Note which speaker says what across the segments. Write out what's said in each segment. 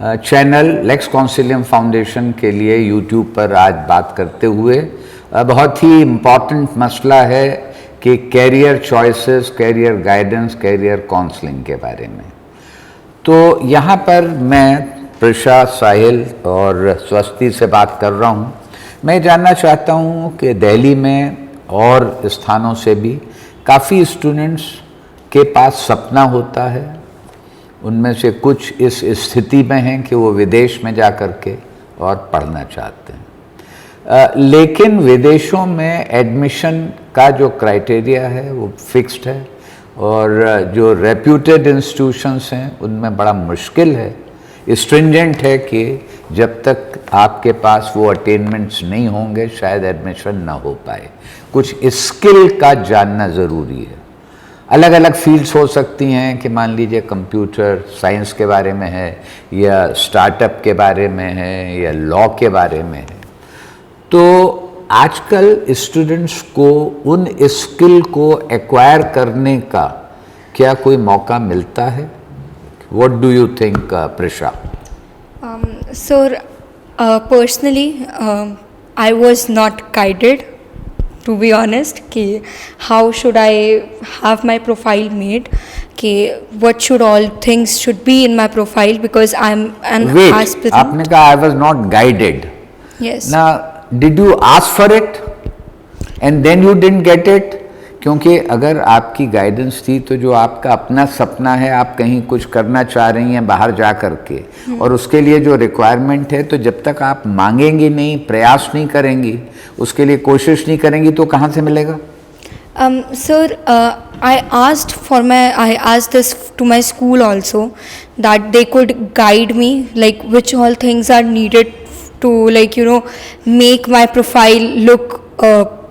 Speaker 1: Channel Lex Consilium foundation के लिए YouTube पर आज बात करते हुए बहुत ही इम्पॉर्टेंट मसला है कि career choices, career guidance, career counselling के बारे में। तो यहाँ पर मैं प्रिशा, साहिल और स्वस्ति से बात कर रहा हूँ। मैं जानना चाहता हूँ कि दिल्ली में और स्थानों से भी काफ़ी स्टूडेंट्स के पास सपना होता है, उनमें से कुछ इस स्थिति में हैं कि वो विदेश में जा कर के और पढ़ना चाहते हैं, लेकिन विदेशों में एडमिशन का जो क्राइटेरिया है वो फिक्स्ड है और जो रेप्यूटेड इंस्टीट्यूशंस हैं उनमें बड़ा मुश्किल है, स्ट्रिंजेंट है कि जब तक आपके पास वो अटेनमेंट्स नहीं होंगे शायद एडमिशन ना हो पाए। कुछ स्किल का जानना ज़रूरी है। अलग अलग फील्ड्स हो सकती हैं कि मान लीजिए कंप्यूटर साइंस के बारे में है या स्टार्टअप के बारे में है या लॉ के बारे में है। तो आजकल स्टूडेंट्स को उन स्किल को एक्वायर करने का क्या कोई मौका मिलता है? What do you think, Prisha?
Speaker 2: Sir, personally, I was not guided, to be honest, कि how should I have my profile made, कि what should all things should be in my profile, because I'm an aspirant.
Speaker 1: आपने कहा I was not guided.
Speaker 2: Yes.
Speaker 1: Now, did you ask for it and then you didn't get it? क्योंकि अगर आपकी guidance थी तो जो आपका अपना सपना है, आप कहीं कुछ करना चाह रही हैं बाहर जा कर के, और उसके लिए जो रिक्वायरमेंट है, तो जब तक आप मांगेंगी नहीं, प्रयास नहीं करेंगी, उसके लिए कोशिश नहीं करेंगी, तो कहाँ से मिलेगा?
Speaker 2: Sir, I asked this to my school also, that they could guide me, like which all things are needed to, like, you know, make my profile look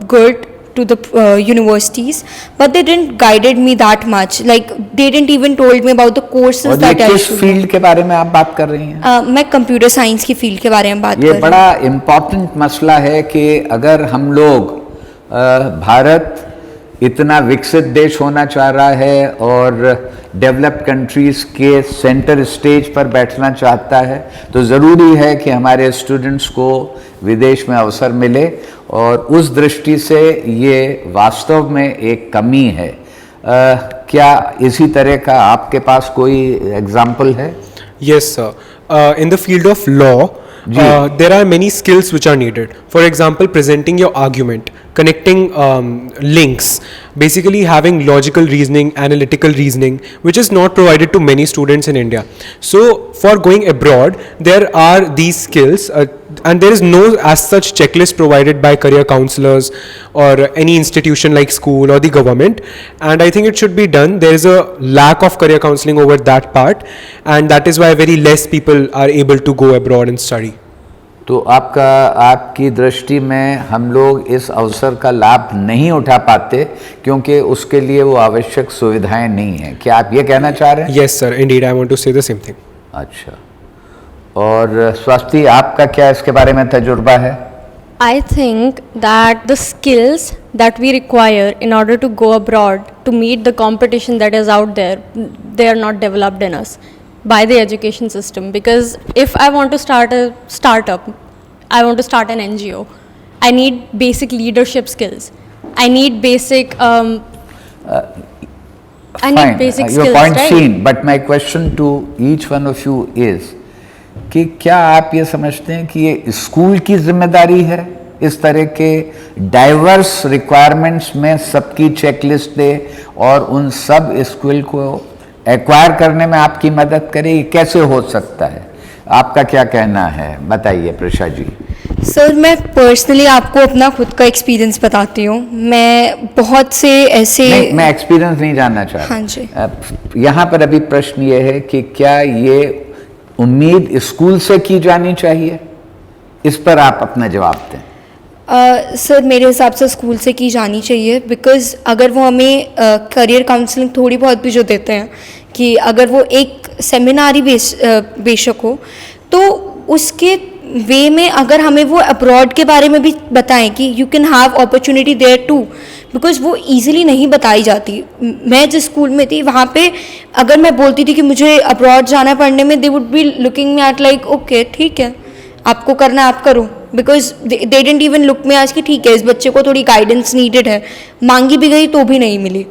Speaker 2: good to the universities, but they didn't guided me that much. Like they didn't even told me about the courses that I should.
Speaker 1: किस field के बारे में आप बात कर रही हैं?
Speaker 2: मैं कंप्यूटर साइंस की फील्ड के बारे में बात कर रही हूँ।
Speaker 1: ये बड़ा इम्पोर्टेंट मसला है कि अगर हम लोग भारत इतना विकसित देश होना चाह रहा है और डेवलप्ड कंट्रीज़ के सेंटर स्टेज पर बैठना चाहता है, तो ज़रूरी है कि हमारे स्टूडेंट्स को विदेश में अवसर मिले, और उस दृष्टि से ये वास्तव में एक कमी है। क्या इसी तरह का आपके पास कोई एग्जाम्पल है?
Speaker 3: Yes, sir. In the field of law, there are many skills which are needed. For example, presenting your argument, connecting links, basically having logical reasoning, analytical reasoning, which is not provided to many students in India. So for going abroad, there are these skills, and there is no as such checklist provided by career counselors or any institution like school or the government, and I think it should be done. There is a lack of career counseling over that part, and that is why very less people are able to go abroad and study.
Speaker 1: तो आपकी दृष्टि में हम लोग इस अवसर का लाभ नहीं उठा पाते क्योंकि उसके लिए वो आवश्यक सुविधाएं नहीं हैं। क्या आप ये कहना चाह रहे हैं?
Speaker 3: Yes, sir. Indeed, I want to say the same thing.
Speaker 1: अच्छा, और स्वास्थ्य आपका क्या इसके बारे में तजुर्बा है?
Speaker 4: I think that the skills that we require in order to go abroad to meet the competition that is out there, they are not developed in us by the education system. Because if I want to start a startup, I want to start an NGO, I need basic leadership skills. I need basic
Speaker 1: Fine.
Speaker 4: skills,
Speaker 1: Your point
Speaker 4: right?
Speaker 1: seen, but my question to each one of you is कि क्या आप ये समझते हैं कि ये school की जिम्मेदारी है इस तरह के डाइवर्स रिक्वायरमेंट्स में सबकी चेकलिस्ट दे और उन सब स्किल को एक्वायर करने में आपकी मदद करे? ये कैसे हो सकता है? आपका क्या कहना है, बताइए प्रिशा जी।
Speaker 2: सर, मैं पर्सनली आपको अपना खुद का एक्सपीरियंस बताती हूँ। मैं बहुत से ऐसे
Speaker 1: नहीं, मैं एक्सपीरियंस नहीं जानना चाह रहा।
Speaker 2: हाँ जी।
Speaker 1: यहाँ पर अभी प्रश्न ये है कि क्या ये उम्मीद स्कूल से की जानी चाहिए? इस पर आप अपना जवाब दें।
Speaker 2: सर, मेरे हिसाब से स्कूल से की जानी चाहिए, बिकॉज़ अगर वो हमें करियर काउंसलिंग थोड़ी बहुत भी जो देते हैं, कि अगर वो एक सेमिनार ही बेशक हो, तो उसके वे में अगर हमें वो अब्रॉड के बारे में भी बताएं कि you can have opportunity there to, because वो ईजिली नहीं बताई जाती. मैं जिस स्कूल में थी वहाँ पे अगर मैं बोलती थी कि मुझे अब्रॉड जाना है पढ़ने में, they would be looking me at like okay ठीक है, आपको करना है आप करो. Because they didn't even look में आज कि ठीक है इस बच्चे को थोड़ी गाइडेंस नीडेड है. मांगी भी गई तो भी नहीं मिली.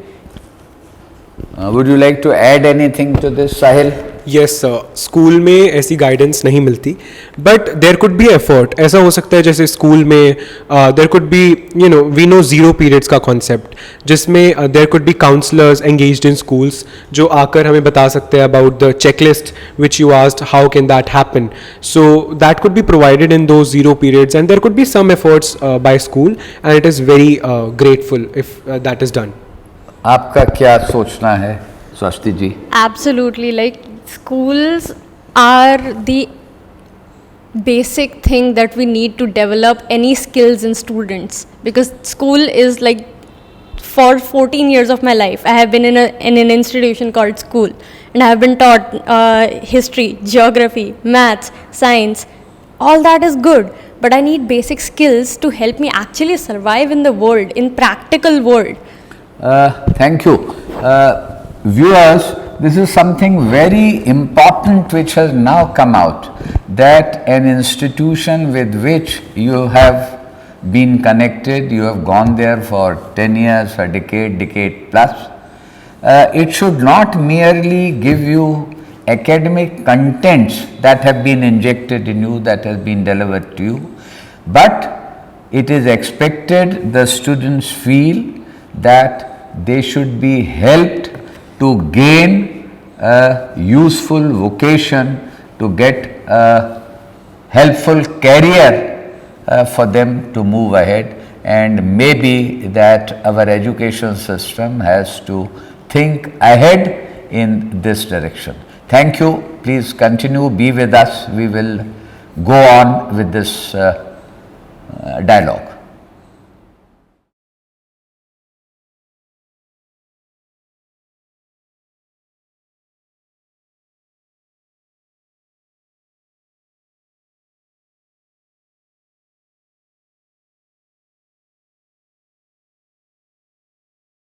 Speaker 1: Would you like to add anything to this, Sahil?
Speaker 3: Yes school में ऐसी गाइडेंस नहीं मिलती, but there could be effort. ऐसा हो सकता है जैसे स्कूल में there could be we know 0 periods का कॉन्सेप्ट, जिसमें there could be counsellors engaged in schools जो आकर हमें बता सकते हैं about the checklist which you asked how can that happen. So that could be provided in those 0 periods and there could be some efforts by school and it is very grateful if that is done.
Speaker 1: आपका क्या सोचना है स्वस्ति जी?
Speaker 4: Absolutely, like schools are the basic thing that we need to develop any skills in students, because school is like, for 14 years of my life I have been in an institution called school, and I have been taught history, geography, maths, science. All that is good, but I need basic skills to help me actually survive in the world, in practical world.
Speaker 1: Thank you. Viewers, this is something very important which has now come out, that an institution with which you have been connected, you have gone there for 10 years, a decade plus, it should not merely give you academic contents that have been injected in you, that has been delivered to you, but it is expected the students feel that they should be helped to gain a useful vocation, to get a helpful career for them to move ahead, and maybe that our education system has to think ahead in this direction. Thank you. Please continue, be with us. We will go on with this dialogue.